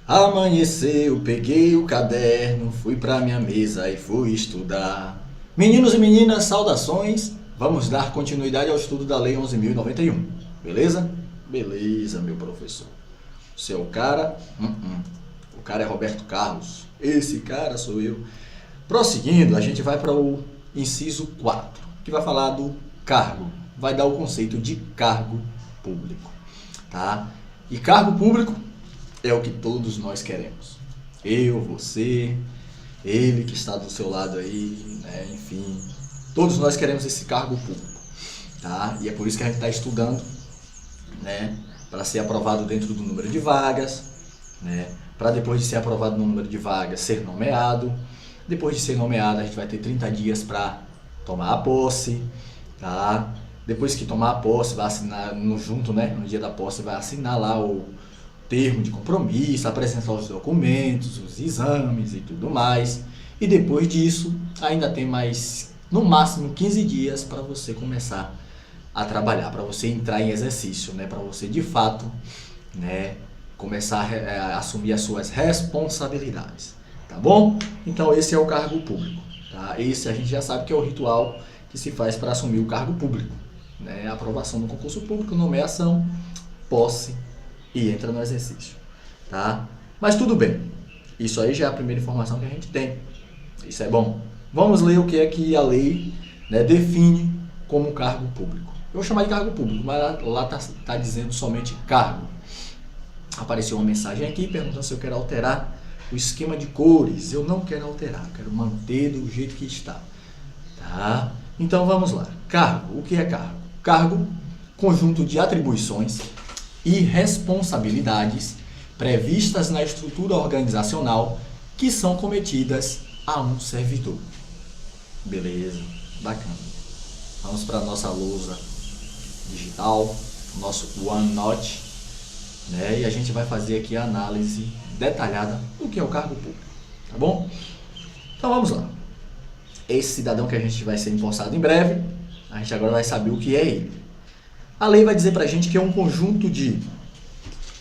Amanheceu, peguei o caderno, fui pra minha mesa e fui estudar. Meninos e meninas, saudações. Vamos dar continuidade ao estudo da Lei 11.091. Beleza? Beleza, meu professor. Você é o cara? O cara é Roberto Carlos. Esse cara sou eu. Prosseguindo, a gente vai para o inciso 4, que vai falar do cargo. Vai dar o conceito de cargo público. Tá? E cargo público é o que todos nós queremos. Eu, você, ele que está do seu lado aí, né? Enfim, todos nós queremos esse cargo público, tá? E é por isso que a gente está estudando, né? Para ser aprovado dentro do número de vagas, né? Para depois de ser aprovado no número de vagas, ser nomeado. Depois de ser nomeado, a gente vai ter 30 dias para tomar a posse, tá? Depois que tomar a posse, vai assinar junto, né? No dia da posse, vai assinar lá o termo de compromisso, apresentar os documentos, os exames e tudo mais. E depois disso, ainda tem mais, no máximo, 15 dias para você começar a trabalhar, para você entrar em exercício, né? Para você, de fato, né? Começar a assumir as suas responsabilidades, tá bom? Então, esse é o cargo público, tá? Esse a gente já sabe que é o ritual que se faz para assumir o cargo público, né? Aprovação do concurso público, nomeação, posse e entra no exercício, tá? Mas tudo bem, isso aí já é a primeira informação que a gente tem, isso é bom. Vamos ler o que é que a lei, né, define como cargo público. Eu vou chamar de cargo público, mas lá tá dizendo somente cargo. Apareceu uma mensagem aqui perguntando se eu quero alterar o esquema de cores. Eu não quero alterar, quero manter do jeito que está, tá? Então vamos lá. Cargo, o que é cargo? Cargo, conjunto de atribuições e responsabilidades previstas na estrutura organizacional que são cometidas a um servidor. Beleza, bacana. Vamos para a nossa lousa digital, nosso OneNote, né? E a gente vai fazer aqui a análise detalhada do que é o cargo público, tá bom? Então vamos lá. Esse cidadão que a gente vai ser empossado em breve, a gente agora vai saber o que é ele. A lei vai dizer pra gente que é um conjunto de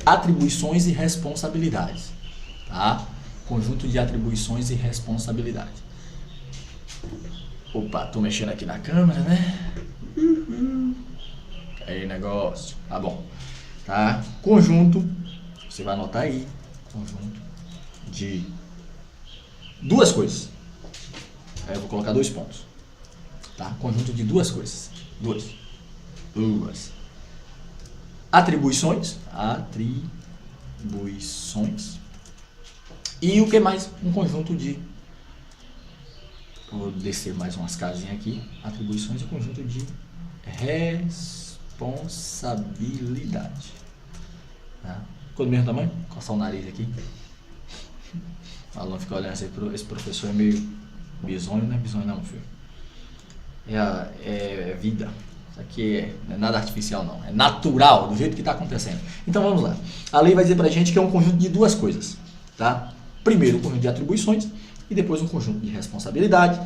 atribuições e responsabilidades, tá? Conjunto de atribuições e responsabilidades. Opa, tô mexendo aqui na câmera, né? Aí, negócio. Tá bom. Tá? Conjunto, você vai anotar aí, conjunto de duas coisas. Aí eu vou colocar 2 pontos. Tá? Conjunto de duas coisas. Duas. Atribuições. E o que mais? Um conjunto de... Vou descer mais umas casinhas aqui. Atribuições e conjunto de responsabilidade. Tá? Ficou do mesmo tamanho? Coçar o nariz aqui. O aluno fica olhando assim, esse professor é meio bizonho, não é bizonho não, filho. É vida. Isso aqui não é nada artificial não, é natural, do jeito que está acontecendo. Então vamos lá. A lei vai dizer pra gente que é um conjunto de duas coisas, tá? Primeiro um conjunto de atribuições e depois um conjunto de responsabilidade,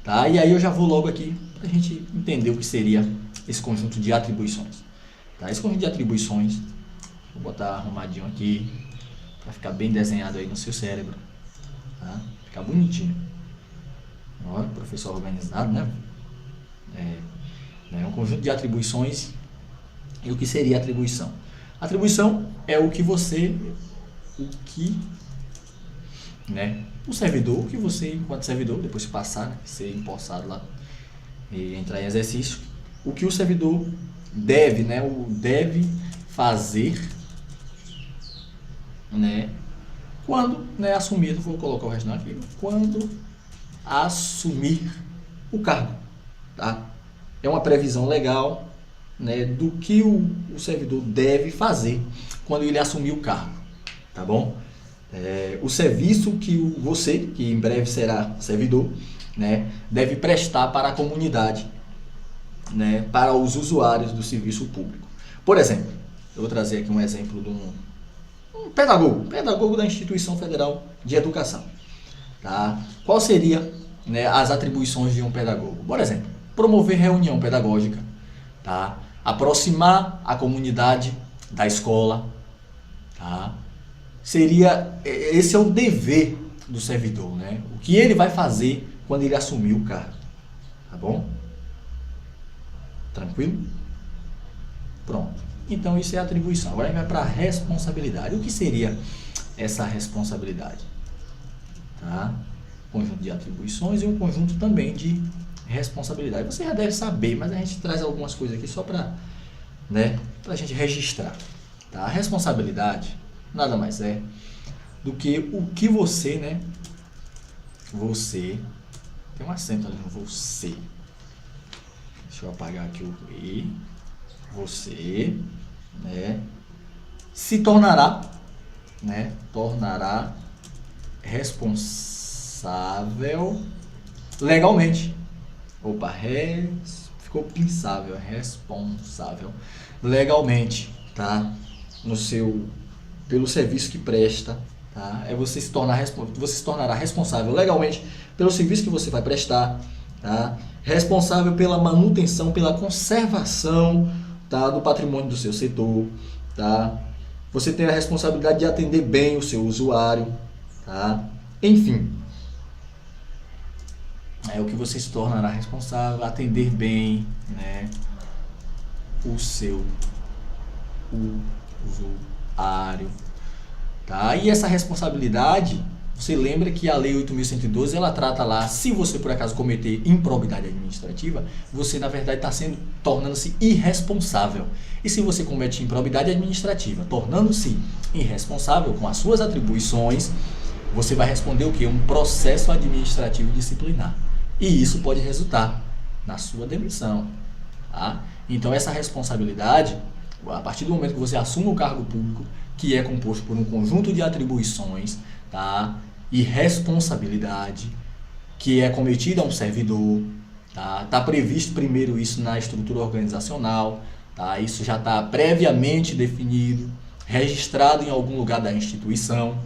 tá? E aí eu já vou logo aqui pra gente entender o que seria esse conjunto de atribuições, tá? Esse conjunto de atribuições, vou botar arrumadinho aqui para ficar bem desenhado aí no seu cérebro, tá? Ficar bonitinho. Olha, professor organizado, né? É um conjunto de atribuições. E o que seria atribuição? Atribuição é o servidor, que você, enquanto servidor, depois de passar, né, ser empossado lá e entrar em exercício, o que o servidor deve, né, deve fazer, né, quando, né, assumir, vou colocar o resto aqui, quando assumir o cargo, tá? É uma previsão legal, né, do que o servidor deve fazer quando ele assumir o cargo, tá bom? O serviço que você, que em breve será servidor, né, deve prestar para a comunidade, né, para os usuários do serviço público. Por exemplo, eu vou trazer aqui um exemplo de um pedagogo da Instituição Federal de Educação, tá? Qual seria, né, as atribuições de um pedagogo? Por exemplo, promover reunião pedagógica, tá? Aproximar a comunidade da escola, tá? esse é o dever do servidor, né? O que ele vai fazer quando ele assumir o cargo, tá bom? Tranquilo? Pronto. Então isso é atribuição. Agora a gente vai para a responsabilidade. O que seria essa responsabilidade? Tá? Conjunto de atribuições e um conjunto também de responsabilidade. Você já deve saber, mas a gente traz algumas coisas aqui só para, né, a gente registrar. Tá? A responsabilidade nada mais é do que o que você, né? Você, tem um acento ali no você. Deixa eu apagar aqui o E. Você, né, se tornará, né, tornará responsável legalmente. Opa, ficou pinçável, responsável legalmente, tá? Pelo serviço que presta, tá? Você se tornará responsável legalmente pelo serviço que você vai prestar, tá? Responsável pela manutenção, pela conservação, tá, do patrimônio do seu setor, tá? Você tem a responsabilidade de atender bem o seu usuário, tá? Enfim, é o que você se tornará responsável, atender bem, né, o seu usuário, tá? E essa responsabilidade, você lembra que a Lei 8.112, ela trata lá, se você por acaso cometer improbidade administrativa, você na verdade está tornando-se irresponsável. E se você comete improbidade administrativa, tornando-se irresponsável com as suas atribuições, você vai responder o quê? Um processo administrativo disciplinar. E isso pode resultar na sua demissão, tá? Então essa responsabilidade, a partir do momento que você assume o cargo público, que é composto por um conjunto de atribuições, tá? E responsabilidade, que é cometida a um servidor, tá? Tá previsto primeiro isso na estrutura organizacional, tá? Isso já está previamente definido, registrado em algum lugar da instituição,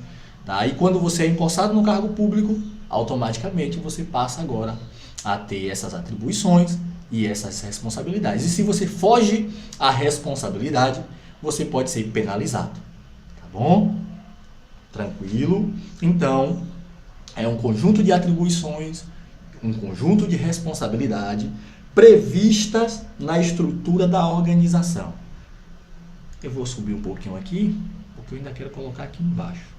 tá? E quando você é empossado no cargo público, automaticamente você passa agora a ter essas atribuições e essas responsabilidades. E se você foge à responsabilidade, você pode ser penalizado, tá bom? Tranquilo? Então, é um conjunto de atribuições, um conjunto de responsabilidade previstas na estrutura da organização. Eu vou subir um pouquinho aqui, porque eu ainda quero colocar aqui embaixo.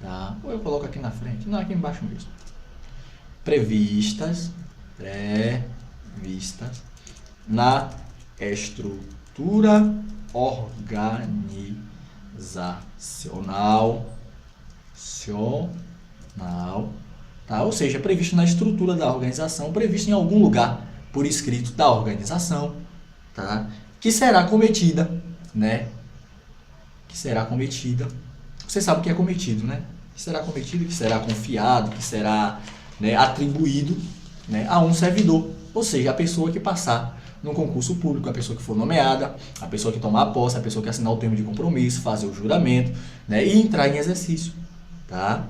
Tá? Ou eu coloco aqui na frente? Não, aqui embaixo mesmo. Previstas na estrutura organizacional, tá? Ou seja, previsto na estrutura da organização, previsto em algum lugar por escrito da organização, tá? Que será cometida, né? Que será cometida. Você sabe o que é cometido, né? Que será cometido, que será confiado, que será, né, atribuído, né, a um servidor. Ou seja, a pessoa que passar no concurso público, a pessoa que for nomeada, a pessoa que tomar posse, a pessoa que assinar o termo de compromisso, fazer o juramento, né, e entrar em exercício, tá?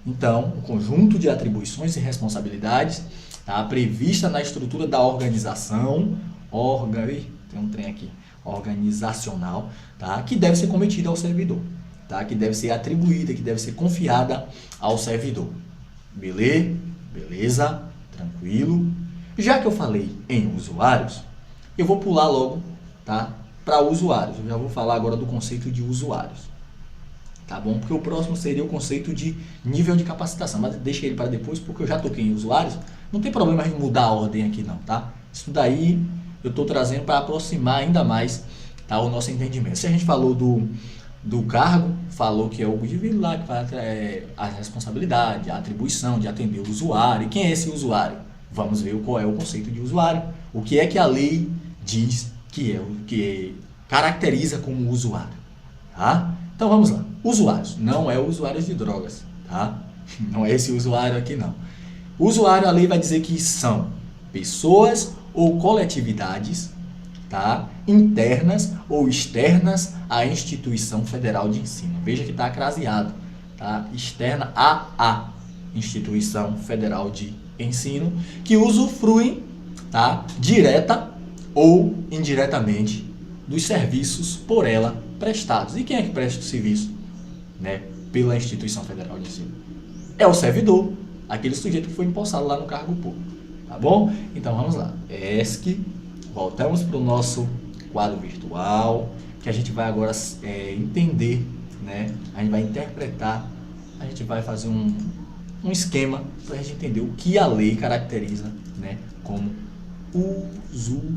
Então, um conjunto de atribuições e responsabilidades, tá, prevista na estrutura da organização, tem um trem aqui, organizacional, tá, que deve ser cometida ao servidor, tá, que deve ser atribuída, que deve ser confiada ao servidor. Beleza? Tranquilo? Já que eu falei em usuários, eu vou pular logo, tá, para usuários. Eu já vou falar agora do conceito de usuários, tá bom? Porque o próximo seria o conceito de nível de capacitação, mas deixa ele para depois, porque eu já toquei em usuários. Não tem problema a gente mudar a ordem aqui não, tá? Isso daí eu estou trazendo para aproximar ainda mais, tá, o nosso entendimento. Se a gente falou do cargo, falou que é o indivíduo lá que vai a responsabilidade, a atribuição de atender o usuário. E quem é esse usuário? Vamos ver qual é o conceito de usuário. O que é que a lei diz que é o que caracteriza como usuário, tá? Então vamos lá. Usuários, não é usuários de drogas, tá? Não é esse usuário aqui não. Usuário, a lei vai dizer que são pessoas ou coletividades, tá, internas ou externas à instituição federal de ensino. Veja que está craseado, tá? Externa à instituição federal de ensino, que usufruem, tá, direta ou indiretamente dos serviços por ela prestados. E quem é que presta o serviço, né, pela instituição federal de ensino? É o servidor, aquele sujeito que foi empossado lá no cargo público, tá bom? Então vamos lá, ESC, voltamos para o nosso quadro virtual, que a gente vai agora entender, né? A gente vai interpretar, a gente vai fazer um esquema para a gente entender o que a lei caracteriza, né, como usuários,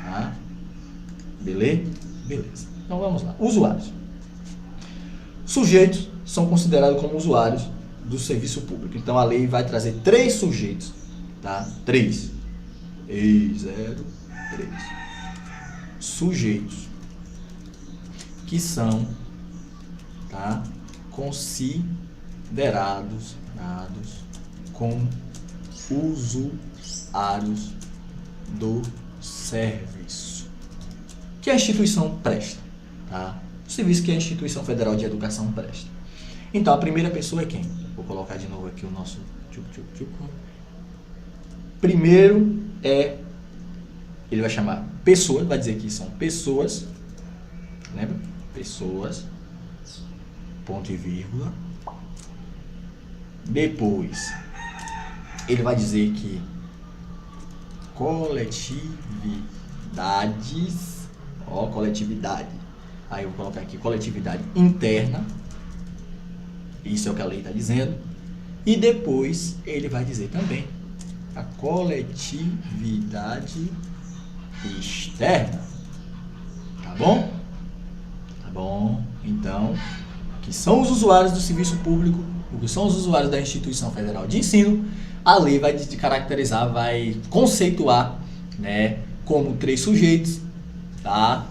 tá? Beleza? Beleza. Então vamos lá, usuários. Sujeitos são considerados como usuários do serviço público. Então a lei vai trazer 3 sujeitos, tá? 3. 3 sujeitos que são, tá, considerados como usuários do serviço que a instituição presta, tá? O serviço que a Instituição Federal de Educação presta. Então, a primeira pessoa é quem? Vou colocar de novo aqui o nosso... Primeiro ele vai chamar pessoas, vai dizer que são pessoas, lembra? Pessoas, ponto e vírgula. Depois, ele vai dizer que coletividades, coletividade. Aí eu vou colocar aqui coletividade interna, isso é o que a lei está dizendo. E depois ele vai dizer também a coletividade externa. Tá bom? Tá bom. Então, que são os usuários do serviço público, o que são os usuários da Instituição Federal de Ensino, a lei vai caracterizar, vai conceituar, né, como 3 sujeitos, tá?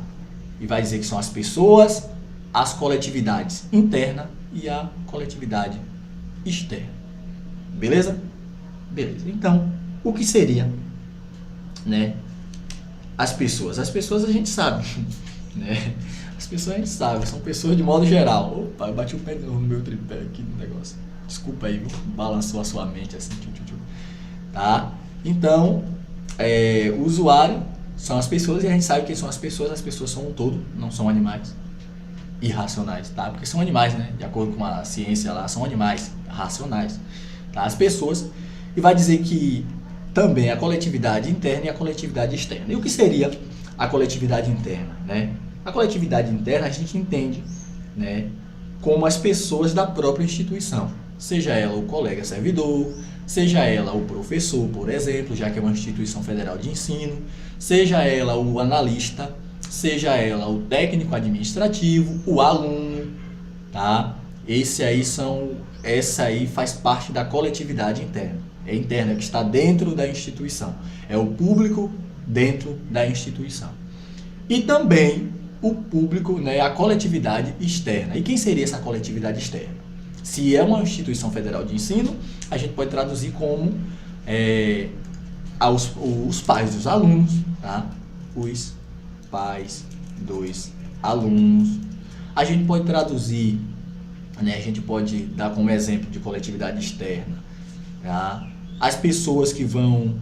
E vai dizer que são as pessoas, as coletividades interna e a coletividade externa. Beleza? Beleza. Então, o que seria, né, as pessoas? As pessoas a gente sabe, né? As pessoas a gente sabe, são pessoas de modo geral. Opa, eu bati o pé no meu tripé aqui no negócio. Desculpa aí, viu? Balançou a sua mente assim, tá? Então, o usuário são as pessoas, e a gente sabe quem são as pessoas são um todo, não são animais irracionais, tá? Porque são animais, né? De acordo com a ciência lá, são animais racionais, tá? As pessoas, e vai dizer que também a coletividade interna e a coletividade externa. E o que seria a coletividade interna, né? A coletividade interna a gente entende, né, como as pessoas da própria instituição, seja ela o colega servidor, seja ela o professor, por exemplo, já que é uma instituição federal de ensino, seja ela o analista, seja ela o técnico administrativo, o aluno, tá? Essa aí faz parte da coletividade interna. É interna, que está dentro da instituição. É o público dentro da instituição. E também o público, né, a coletividade externa. E quem seria essa coletividade externa? Se é uma instituição federal de ensino, a gente pode traduzir como os pais dos alunos, tá? Os pais dos alunos. A gente pode traduzir, né, a gente pode dar como exemplo de coletividade externa, tá? As pessoas que vão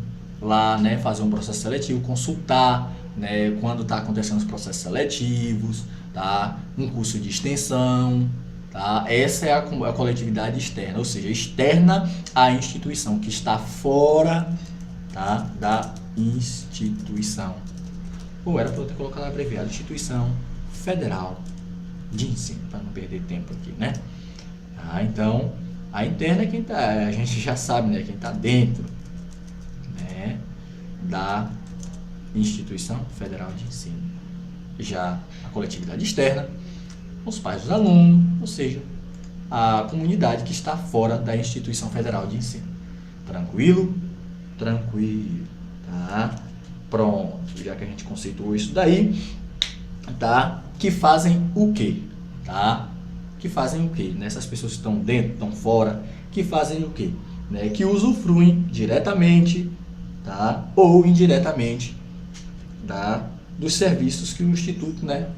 lá, né, fazer um processo seletivo, consultar, né, quando está acontecendo os processos seletivos, tá? Um curso de extensão, tá? Essa é a coletividade externa, ou seja, externa à instituição, que está fora, tá, da instituição. Ou era para eu ter colocado abreviado, Instituição Federal de Ensino, para não perder tempo aqui, né? Tá? Então, a interna é quem tá, a gente já sabe, né, quem está dentro, né, da Instituição Federal de Ensino. Já a coletividade externa, os pais dos alunos, ou seja, a comunidade que está fora da Instituição Federal de Ensino. Tranquilo? Tranquilo, tá? Pronto, já que a gente conceituou isso daí, tá? Que fazem o quê? Tá? Que fazem o quê? Essas pessoas que estão dentro, estão fora, que fazem o quê? Né? Que usufruem diretamente, tá? Ou indiretamente, tá? Dos serviços que o Instituto, né,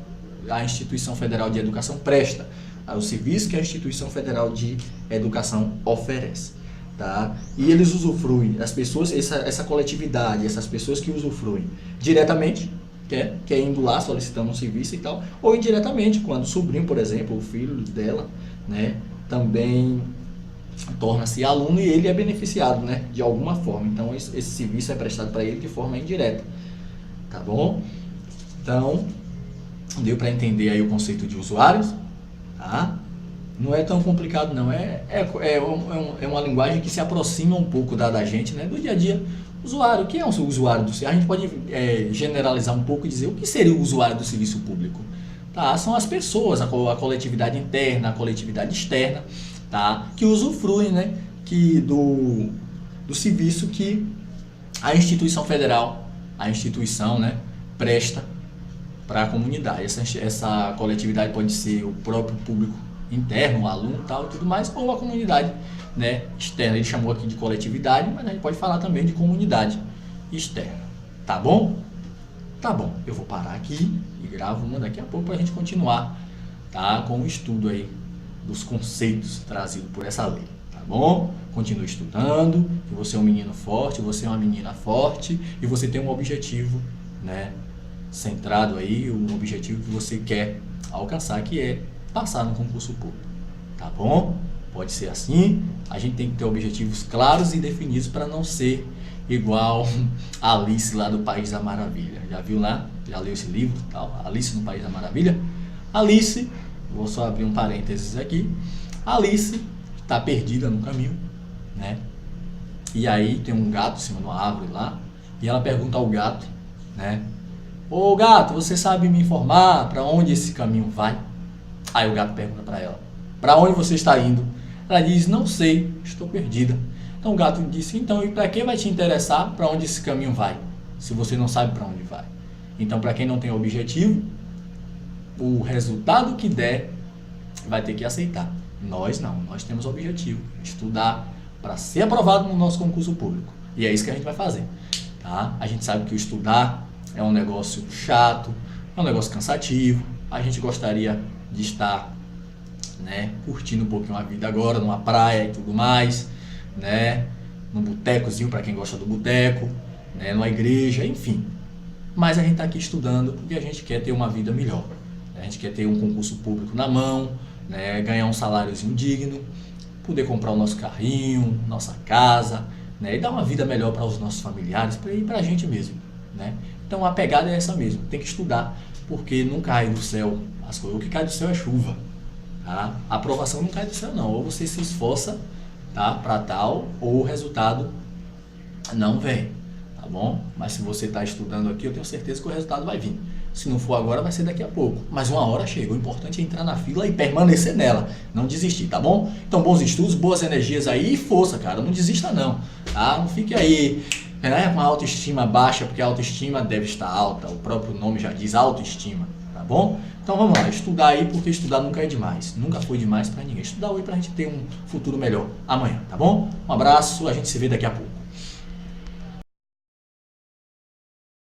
a Instituição Federal de Educação presta, o serviço que a Instituição Federal de Educação oferece, tá? E eles usufruem, as pessoas, essa coletividade, essas pessoas que usufruem diretamente, quer indo lá solicitando um serviço e tal, ou indiretamente, quando o sobrinho, por exemplo, o filho dela, né, também torna-se aluno e ele é beneficiado, né, de alguma forma. Então esse serviço é prestado para ele de forma indireta, tá bom? Então deu para entender aí o conceito de usuários, tá? Não é tão complicado não, é uma linguagem que se aproxima um pouco da gente, né, do dia a dia. Usuário, o que é um usuário do serviço? A gente pode generalizar um pouco e dizer o que seria o usuário do serviço público. Tá? São as pessoas, a coletividade interna, a coletividade externa, tá? Que usufruem, né, do serviço que a instituição federal, a instituição, né, presta para a comunidade. Essa coletividade pode ser o próprio público interno, o aluno tal, e tudo mais, ou a comunidade, né, externa. Ele chamou aqui de coletividade, mas a gente pode falar também de comunidade externa. Tá bom? Tá bom. Eu vou parar aqui e gravo uma daqui a pouco para a gente continuar, tá, com o estudo aí dos conceitos trazidos por essa lei. Tá bom? Continue estudando, que você é um menino forte, você é uma menina forte e você tem um objetivo, né, centrado aí, um objetivo que você quer alcançar, que é passar no concurso público, tá bom? Pode ser assim, a gente tem que ter objetivos claros e definidos para não ser igual a Alice lá do País da Maravilha. Já viu lá? Já leu esse livro? Tal? Alice no País da Maravilha? Alice, vou só abrir um parênteses aqui, Alice está perdida no caminho, né? E aí tem um gato em cima de uma árvore lá, e ela pergunta ao gato, né? Ô gato, você sabe me informar para onde esse caminho vai? Aí o gato pergunta para ela, para onde você está indo? Ela diz, não sei, estou perdida. Então o gato disse, então, e para que vai te interessar para onde esse caminho vai, se você não sabe para onde vai? Então, para quem não tem objetivo, o resultado que der vai ter que aceitar. Nós não, nós temos objetivo, estudar para ser aprovado no nosso concurso público. E é isso que a gente vai fazer, tá? A gente sabe que o estudar é um negócio chato, é um negócio cansativo, a gente gostaria de estar, né, curtindo um pouquinho a vida agora, numa praia e tudo mais, né, num botecozinho para quem gosta do boteco, né, numa igreja, enfim. Mas a gente está aqui estudando porque a gente quer ter uma vida melhor. A gente quer ter um concurso público na mão, né, ganhar um saláriozinho digno, poder comprar o nosso carrinho, nossa casa, né, e dar uma vida melhor para os nossos familiares e para a gente mesmo, né? Então a pegada é essa mesmo, tem que estudar, porque não cai do céu as coisas. O que cai do céu é chuva, tá? A aprovação não cai do céu não, ou você se esforça, tá, para tal, ou o resultado não vem, tá bom? Mas se você está estudando aqui, eu tenho certeza que o resultado vai vir. Se não for agora, vai ser daqui a pouco. Mas uma hora chega. O importante é entrar na fila e permanecer nela. Não desistir, tá bom? Então, bons estudos, boas energias aí e força, cara. Não desista não, tá? Não fique aí, né, com a autoestima baixa, porque a autoestima deve estar alta. O próprio nome já diz autoestima, tá bom? Então vamos lá, estudar aí, porque estudar nunca é demais. Nunca foi demais pra ninguém. Estudar hoje pra gente ter um futuro melhor amanhã, tá bom? Um abraço, a gente se vê daqui a pouco.